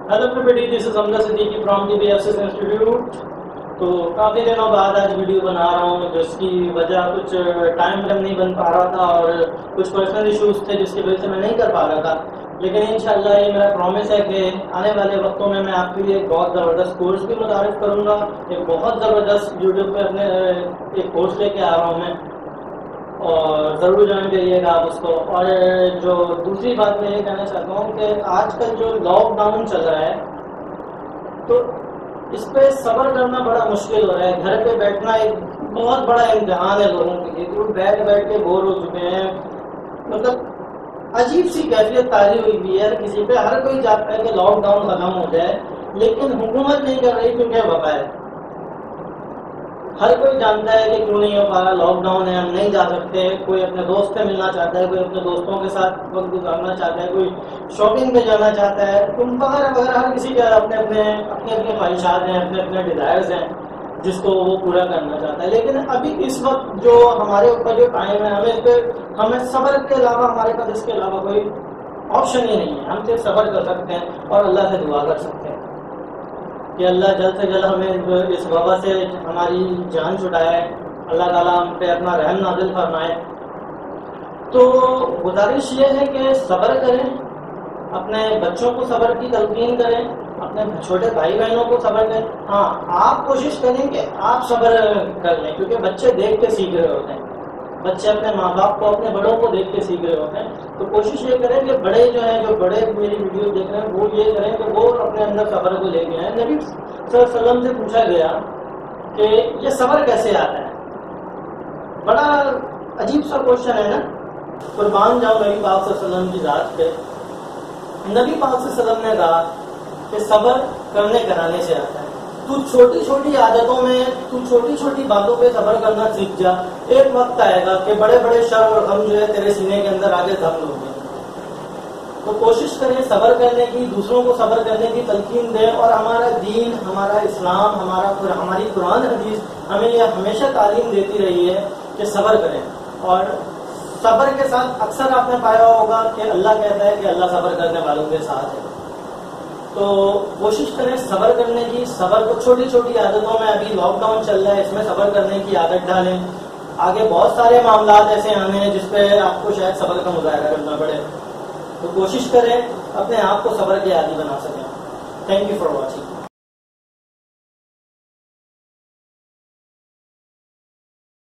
Hello everybody, this is Hamza Siddiqui from the BFSS Institute. تو کافی دنوں بعد آج ویڈیو بنا رہا ہوں، جس کی وجہ کچھ ٹائم فریم نہیں بن پا رہا تھا اور کچھ پرسنل ایشوز تھے جس کی وجہ سے میں نہیں کر پا رہا تھا. لیکن انشاءاللہ یہ میرا پرومس ہے کہ آنے والے وقتوں میں آپ کے لیے ایک بہت زبردست کورس بھی متعارف کروں گا. ایک بہت زبردست یوٹیوب پہ اپنے ایک کورس لے کے آ رہا ہوں میں، اور ضرور جوائن کریے گا آپ اس کو. اور جو دوسری بات میں یہ کہنا چاہتا ہوں کہ آج کل جو لاک ڈاؤن چل رہا ہے تو اس پہ صبر کرنا بڑا مشکل ہو رہا ہے. گھر پہ بیٹھنا ایک بہت بڑا امتحان ہے لوگوں کے لیے. جو بیٹھ کے بور ہو چکے ہیں، مطلب عجیب سی کیفیت تاری ہوئی ہے کسی پہ. ہر کوئی چاہتا ہے کہ لاک ڈاؤن ختم ہو جائے، لیکن حکومت نہیں کر رہی کیونکہ وبا ہے. ہر کوئی جانتا ہے کہ کیوں نہیں ہو پا رہا، لاک ڈاؤن ہے، ہم نہیں جا سکتے. کوئی اپنے دوست سے ملنا چاہتا ہے، کوئی اپنے دوستوں کے ساتھ وقت گزارنا چاہتا ہے، کوئی شاپنگ پہ جانا چاہتا ہے، وغیرہ وغیرہ. ہر کسی کے اپنے خواہشات ہیں، اپنے ڈیزائرز ہیں جس کو وہ پورا کرنا چاہتا ہے. لیکن ابھی اس وقت جو ہمارے اوپر جو ٹائم ہے، ہمیں صبر کے علاوہ ہمارے پاس اس کے علاوہ کوئی آپشن ہی نہیں ہے. ہم صرف صبر کر سکتے ہیں اور اللہ سے دعا کر سکتے ہیں کہ اللہ جلد سے جلد ہمیں اس وبا سے ہماری جان چھٹائے، اللہ تعالیٰ ہم پہ اپنا رحم نازل فرمائے. تو گزارش یہ ہے کہ صبر کریں، اپنے بچوں کو صبر کی تلقین کریں، اپنے چھوٹے بھائی بہنوں کو صبر کریں. ہاں، آپ کوشش کریں کہ آپ صبر کر لیں، کیونکہ بچے دیکھ کے سیکھ رہے ہوتے ہیں. بچے اپنے ماں باپ کو، اپنے بڑوں کو دیکھ کے سیکھ رہے ہوتے ہیں. تو کوشش یہ کریں کہ بڑے جو ہیں، جو بڑے میری ویڈیو دیکھ رہے ہیں، وہ یہ کریں کہ وہ اپنے اندر صبر کو لے کے آئیں. نبی صلی اللہ علیہ وسلم سے پوچھا گیا کہ یہ صبر کیسے آتا ہے. بڑا عجیب سا کوشچن ہے نا. قربان جاؤ نبی پاک صلی اللہ علیہ وسلم کی ذات پہ. نبی پاک صلی اللہ علیہ وسلم نے کہا کہ صبر کرنے کرانے سے آتا ہے. تو چھوٹی چھوٹی عادتوں میں، تو چھوٹی چھوٹی باتوں پہ صبر کرنا سیکھ جا. ایک وقت آئے گا کہ بڑے بڑے شر اور غم جو ہے تیرے سینے کے اندر آگے دم ہو گئے. تو کوشش کریں صبر کرنے کی، دوسروں کو صبر کرنے کی تلقین دیں. اور ہمارا دین، ہمارا اسلام، ہماری قرآن حدیث ہمیں یہ ہمیشہ تعلیم دیتی رہی ہے کہ صبر کریں. اور صبر کے ساتھ اکثر آپ نے پایا ہوگا کہ اللہ کہتا ہے کہ اللہ صبر کرنے والوں کے ساتھ ہے. تو کوشش کریں صبر کرنے کی. صبر کو چھوٹی چھوٹی عادتوں میں، ابھی لاک ڈاؤن چل رہا ہے، اس میں صبر کرنے کی عادت ڈالیں. آگے بہت سارے معاملات ایسے آنے ہیں جس پہ آپ کو شاید صبر کا مظاہرہ کرنا پڑے. تو کوشش کریں اپنے آپ کو صبر کے عادی بنا سکیں. Thank you for watching.